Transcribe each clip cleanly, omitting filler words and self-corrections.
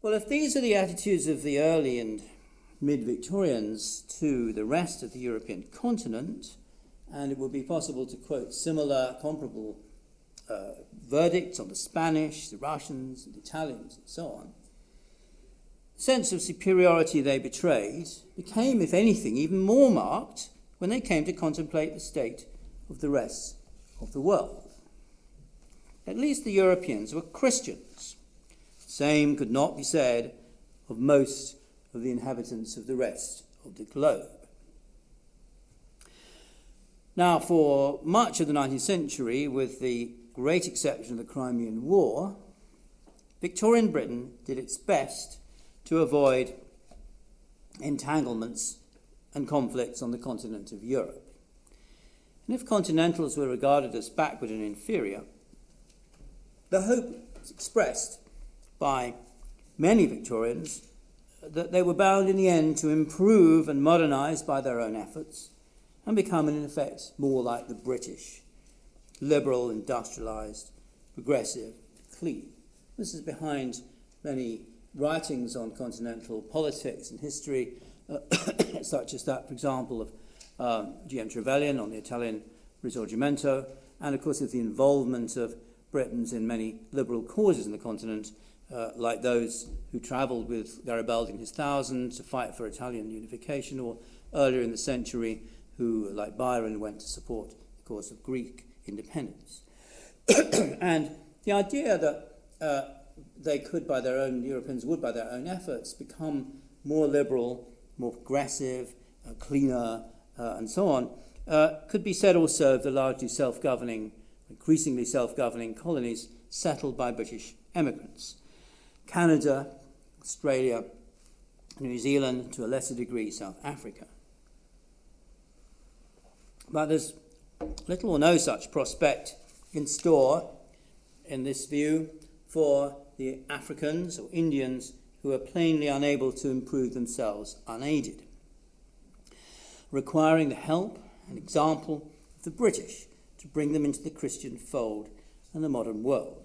Well, if these are the attitudes of the early and mid-Victorians to the rest of the European continent, and it would be possible to quote similar, comparable verdicts on the Spanish, the Russians, the Italians, and so on, the sense of superiority they betrayed became, if anything, even more marked when they came to contemplate the state of the rest of the world. At least the Europeans were Christians. The same could not be said of most of the inhabitants of the rest of the globe. Now, for much of the 19th century, with the great exception of the Crimean War, Victorian Britain did its best to avoid entanglements and conflicts on the continent of Europe. And if continentals were regarded as backward and inferior, the hope was expressed by many Victorians that they were bound in the end to improve and modernise by their own efforts and become, in effect, more like the British, liberal, industrialised, progressive, clean. This is behind many writings on continental politics and history, such as that, for example, of G.M. Trevelyan on the Italian Risorgimento, and of course of the involvement of Britons in many liberal causes in the continent, like those who travelled with Garibaldi and his thousands to fight for Italian unification, or earlier in the century, who, like Byron, went to support the cause of Greek independence. And the idea that they could, by their own, Europeans would, by their own efforts, become more liberal, more progressive, cleaner, and so on, could be said also of the largely self-governing, increasingly self-governing colonies settled by British emigrants. Canada, Australia, New Zealand, to a lesser degree South Africa. But there's little or no such prospect in store, in this view, for the Africans or Indians who are plainly unable to improve themselves unaided, requiring the help and example of the British to bring them into the Christian fold and the modern world.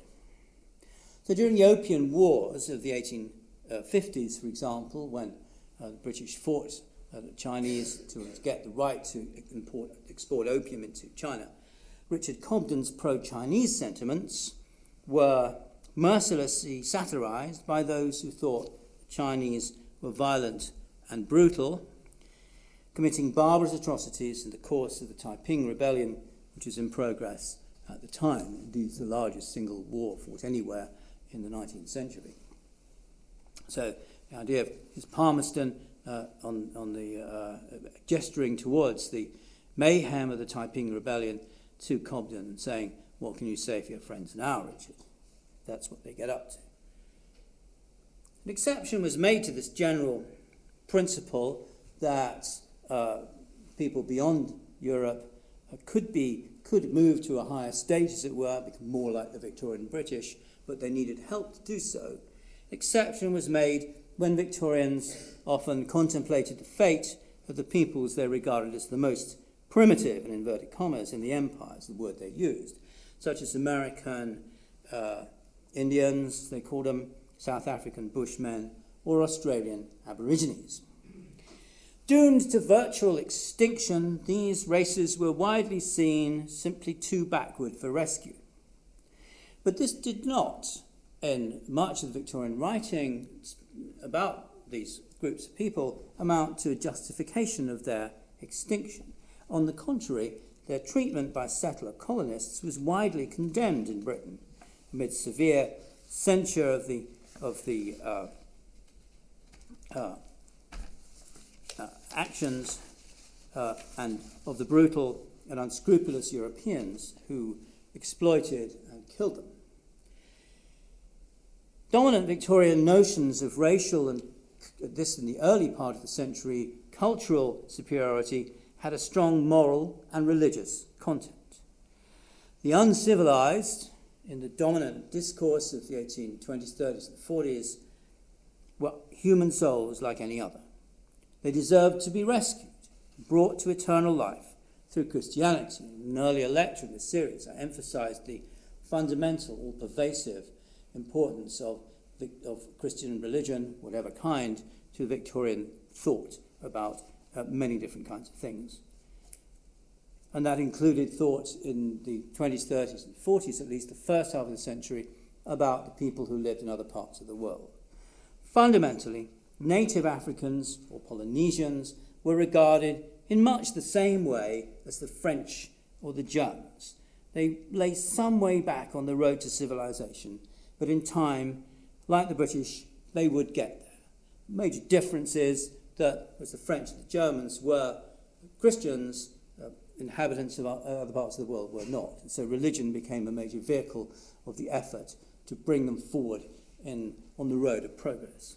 So during the Opium Wars of the 1850s, for example, when the British fought the Chinese to get the right to export opium into China, Richard Cobden's pro-Chinese sentiments were mercilessly satirized by those who thought the Chinese were violent and brutal, committing barbarous atrocities in the course of the Taiping Rebellion, which was in progress at the time. Indeed, it's the largest single war fought anywhere in the 19th century. So the idea of his Palmerston on the gesturing towards the mayhem of the Taiping Rebellion to Cobden and saying, "What can you say for your friends now, Richard?" That's what they get up to. An exception was made to this general principle that people beyond Europe could move to a higher state, as it were, become more like the Victorian British, but they needed help to do so. Exception was made when Victorians often contemplated the fate of the peoples they regarded as the most primitive, in inverted commas, in the empire, is the word they used, such as American Indians, they called them, South African Bushmen, or Australian Aborigines. Doomed to virtual extinction, these races were widely seen simply too backward for rescue. But this did not, in much of the Victorian writing about these groups of people, amount to a justification of their extinction. On the contrary, their treatment by settler colonists was widely condemned in Britain, amid severe censure of the actions and of the brutal and unscrupulous Europeans who exploited and killed them. Dominant Victorian notions of racial and, this in the early part of the century, cultural superiority had a strong moral and religious content. The uncivilised, in the dominant discourse of the 1820s, 30s and 40s, were human souls like any other. They deserved to be rescued, brought to eternal life through Christianity. In an earlier lecture in this series, I emphasised the fundamental, all-pervasive importance of Christian religion, whatever kind, to Victorian thought about many different kinds of things. And that included thought in the 20s, 30s, and 40s, at least the first half of the century, about the people who lived in other parts of the world. Fundamentally, native Africans or Polynesians were regarded in much the same way as the French or the Germans. They lay some way back on the road to civilization, but in time, like the British, they would get there. The major difference is that, as the French and the Germans were Christians, inhabitants of other parts of the world were not. And so religion became a major vehicle of the effort to bring them forward on the road of progress.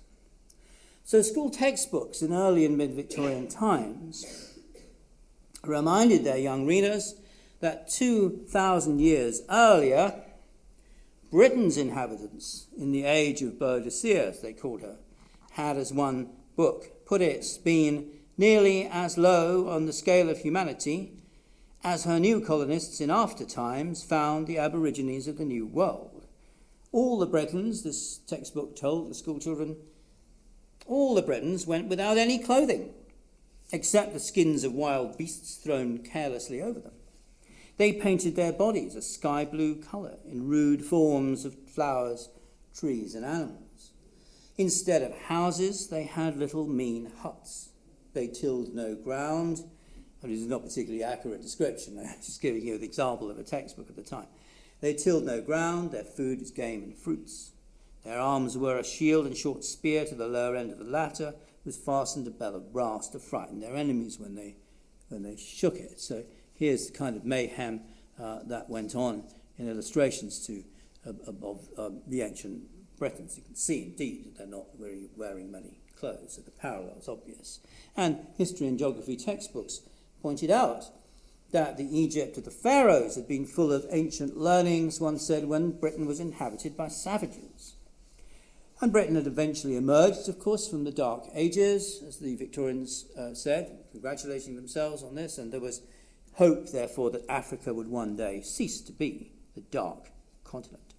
So school textbooks in early and mid-Victorian times reminded their young readers that 2,000 years earlier, Britain's inhabitants, in the age of Boadicea, as they called her, had, as one book put it, been nearly as low on the scale of humanity as her new colonists in after times found the aborigines of the New World. All the Britons, this textbook told the schoolchildren, all the Britons went without any clothing, except the skins of wild beasts thrown carelessly over them. They painted their bodies a sky blue colour in rude forms of flowers, trees, and animals. Instead of houses, they had little mean huts. They tilled no ground. It is not a particularly accurate description. I'm just giving you an example of a textbook at the time. They tilled no ground. Their food was game and fruits. Their arms were a shield and short spear. To the lower end of the latter was fastened a bell of brass to frighten their enemies when they shook it. So here's the kind of mayhem that went on in illustrations of the ancient Britons. You can see, indeed, that they're not really wearing many clothes, so the parallel is obvious. And history and geography textbooks pointed out that the Egypt of the pharaohs had been full of ancient learnings, one said, when Britain was inhabited by savages. And Britain had eventually emerged, of course, from the Dark Ages, as the Victorians said, congratulating themselves on this, and there was hope, therefore, that Africa would one day cease to be the dark continent.